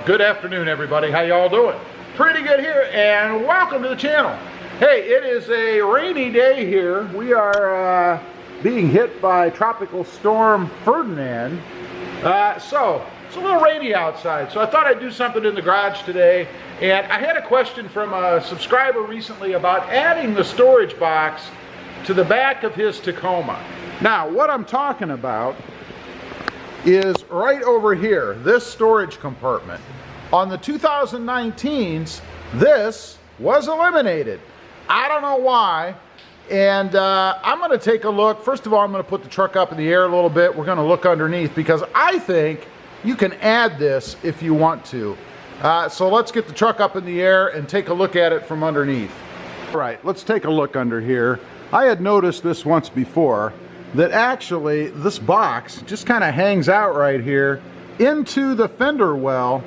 Good afternoon, everybody. How y'all doing? Pretty good here, and welcome to the channel. Hey, it is a rainy day here. We are being hit by Tropical Storm Ferdinand. So it's a little rainy outside, so I thought I'd do something in the garage today. And I had a question from a subscriber recently about adding the storage box to the back of his Tacoma. Now, what I'm talking about is right over here, this storage compartment. On the 2019s, this was eliminated. I don't know why, and I'm going to take a look. First of all, I'm going to put the truck up in the air a little bit. We're going to look underneath because I think you can add this if you want to. So let's get the truck up in the air and take a look at it from underneath. All right, let's take a look under here. I had noticed this once before, that actually this box just kind of hangs out right here into the fender well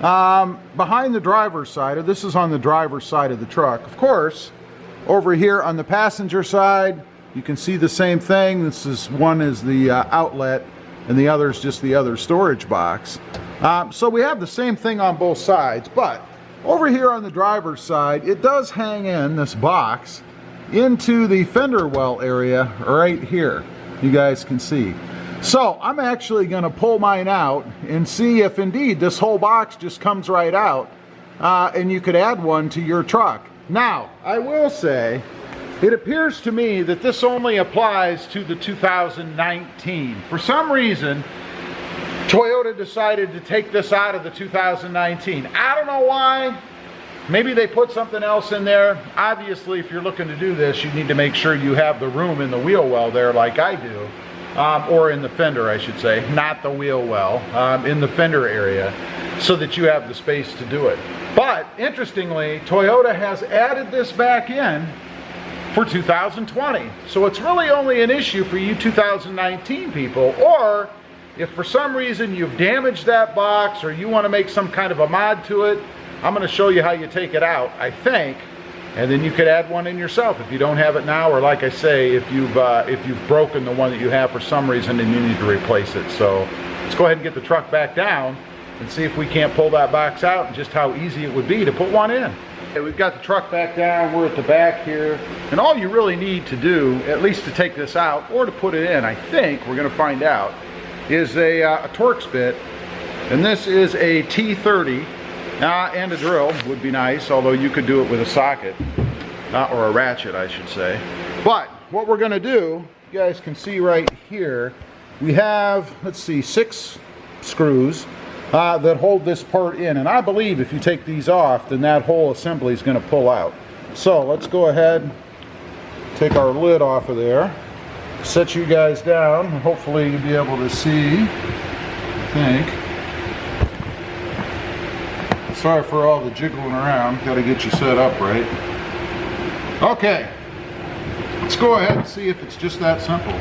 behind the driver's side. This is on the driver's side of the truck. Of course, over here on the passenger side, you can see the same thing. This is one is the outlet, and the other is just the other storage box. So we have the same thing on both sides, but over here on the driver's side, it does hang in this box into the fender well area right here. You guys can see. So I'm actually going to pull mine out and see if indeed this whole box just comes right out, and you could add one to your truck. Now, I will say, it appears to me that this only applies to the 2019. For some reason, Toyota decided to take this out of the 2019. I don't know why. Maybe they put something else in there. Obviously, if you're looking to do this, you need to make sure you have the room in the wheel well there like I do. Or in the fender, I should say, not the wheel well, in the fender area, so that you have the space to do it. But interestingly, Toyota has added this back in for 2020. So it's really only an issue for you 2019 people, or if for some reason you've damaged that box or you want to make some kind of a mod to it, I'm going to show you how you take it out, I think. And then you could add one in yourself if you don't have it now, or like I say, if you've broken the one that you have for some reason and you need to replace it. So let's go ahead and get the truck back down and see if we can't pull that box out and just how easy it would be to put one in. Okay, we've got the truck back down, we're at the back here, and all you really need to do, at least to take this out or to put it in, I think we're going to find out, is a Torx bit, and this is a T30. And a drill would be nice, although you could do it with a socket, or a ratchet I should say. But what we're going to do, you guys can see right here, we have, let's see, 6 screws that hold this part in, and I believe if you take these off, then that whole assembly is going to pull out. So let's go ahead, take our lid off of there, set you guys down, hopefully you'll be able to see, I think. Sorry for all the jiggling around, got to get you set up right. Okay, let's go ahead and see if it's just that simple.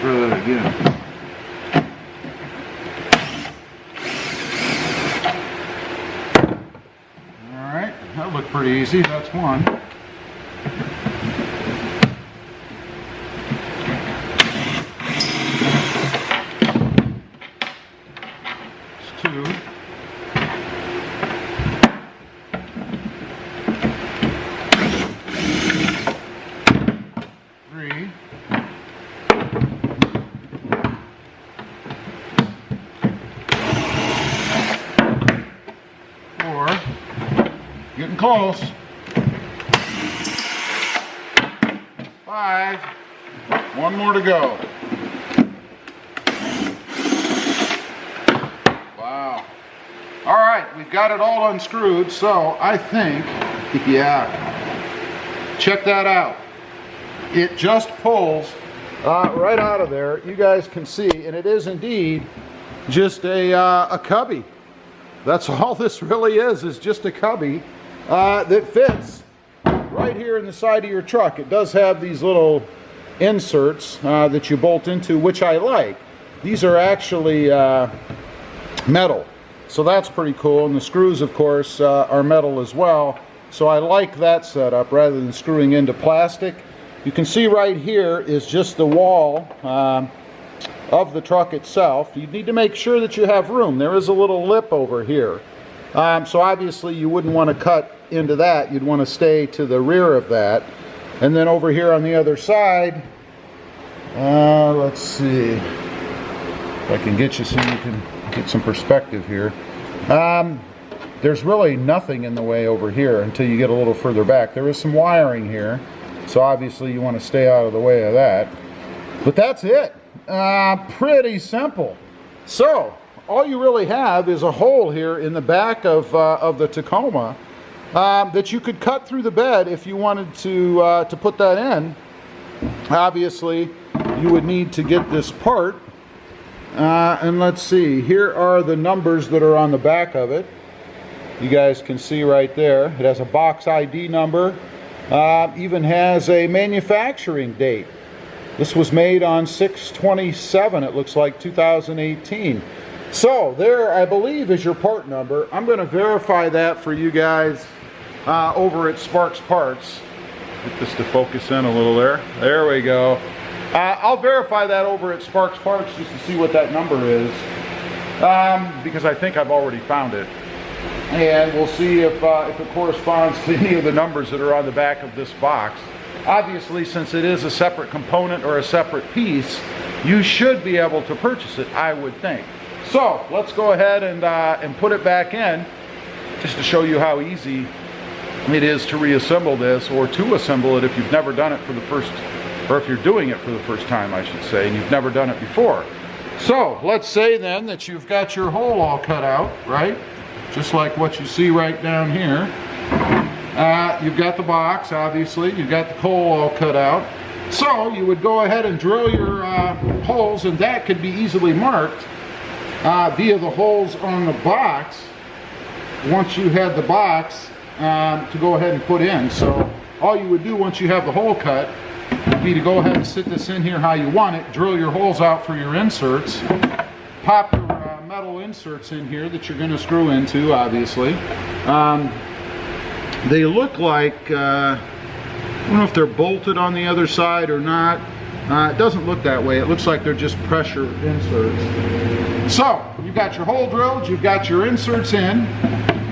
Try that again. Alright, that looked pretty easy, that's one. Getting close. 5. One more to go. Wow. All right, we've got it all unscrewed, so I think, yeah, check that out. It just pulls right out of there. You guys can see, and it is indeed just a cubby. That's all this really is just a cubby that fits right here in the side of your truck. It does have these little inserts that you bolt into, which I like. These are actually metal, so that's pretty cool. And the screws, of course, are metal as well. So I like that setup rather than screwing into plastic. You can see right here is just the wall of the truck itself. You need to make sure that you have room. There is a little lip over here. So obviously you wouldn't want to cut into that. You'd want to stay to the rear of that. And then over here on the other side, let's see if I can get you so you can get some perspective here. There's really nothing in the way over here until you get a little further back. There is some wiring here, so obviously you want to stay out of the way of that. But that's it. Pretty simple. So all you really have is a hole here in the back of the Tacoma that you could cut through the bed if you wanted to put that in. Obviously you would need to get this part, and let's see, here are the numbers that are on the back of it. You guys can see right there. It has a box ID number, even has a manufacturing date. This was made on 6/27, it looks like 2018. So there, I believe, is your part number. I'm going to verify that for you guys over at Sparks Parts. Get this to focus in a little there. There we go. I'll verify that over at Sparks Parts just to see what that number is, because I think I've already found it. And we'll see if it corresponds to any of the numbers that are on the back of this box. Obviously, since it is a separate component or a separate piece, you should be able to purchase it, I would think. So let's go ahead and put it back in, just to show you how easy it is to reassemble this, or to assemble it if you've never done it for the first, or if you're doing it for the first time, I should say, and you've never done it before. So let's say then that you've got your hole all cut out, right? Just like what you see right down here. You've got the box, obviously. You've got the coal all cut out. So you would go ahead and drill your holes, and that could be easily marked via the holes on the box once you had the box to go ahead and put in. So all you would do once you have the hole cut would be to go ahead and sit this in here how you want it, drill your holes out for your inserts, pop your metal inserts in here that you're going to screw into, obviously. They look like, I don't know if they're bolted on the other side or not. It doesn't look that way. It looks like they're just pressure inserts. So, you've got your hole drilled, you've got your inserts in.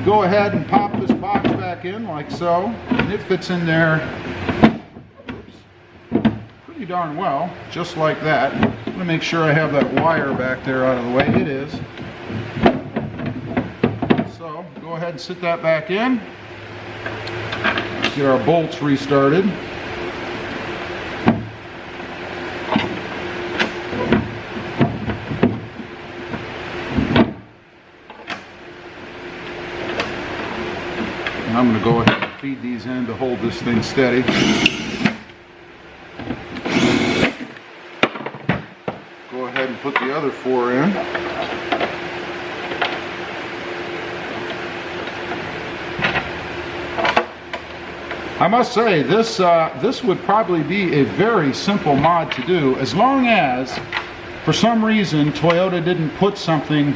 Go ahead and pop this box back in like so, and it fits in there pretty darn well, just like that. I'm going to make sure I have that wire back there out of the way. It is. So, go ahead and sit that back in. Get our bolts restarted. And I'm going to go ahead and feed these in to hold this thing steady. Go ahead and put the other 4 in. I must say, this would probably be a very simple mod to do, as long as, for some reason, Toyota didn't put something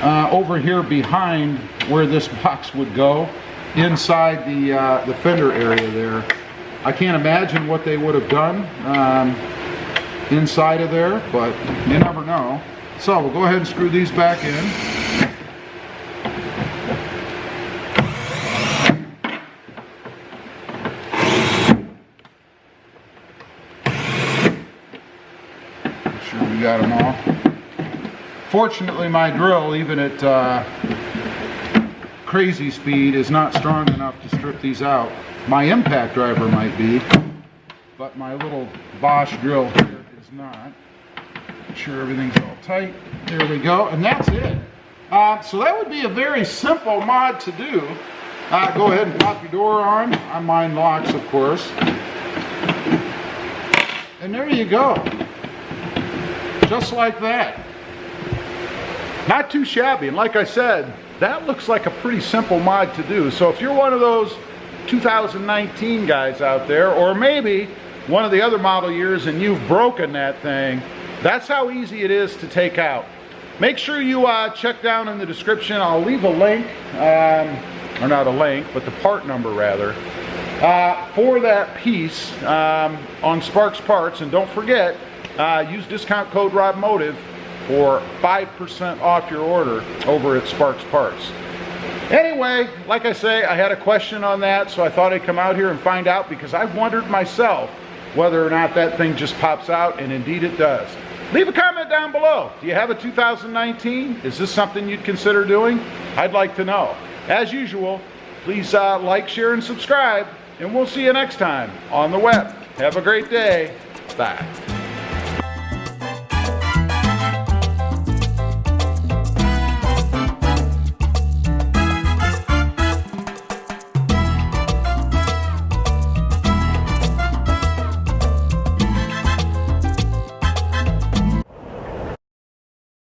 over here behind where this box would go, inside the fender area there. I can't imagine what they would have done inside of there, but you never know. So we'll go ahead and screw these back in. Got them all. Fortunately, my drill, even at crazy speed, is not strong enough to strip these out. My impact driver might be, but my little Bosch drill here is not. Make sure everything's all tight. There we go, and that's it. So that would be a very simple mod to do. Go ahead and pop your door on. Mine locks, of course. And there you go. Just like that. Not too shabby, and like I said, that looks like a pretty simple mod to do. So if you're one of those 2019 guys out there, or maybe one of the other model years and you've broken that thing, that's how easy it is to take out. Make sure you check down in the description. I'll leave a link or not a link, but the part number rather, for that piece on Sparks Parts. And don't forget, use discount code RobMotive for 5% off your order over at Sparks Parts. Anyway, like I say, I had a question on that, so I thought I'd come out here and find out, because I've wondered myself whether or not that thing just pops out, and indeed it does. Leave a comment down below. Do you have a 2019? Is this something you'd consider doing? I'd like to know. As usual, please like, share, and subscribe, and we'll see you next time on the web. Have a great day. Bye.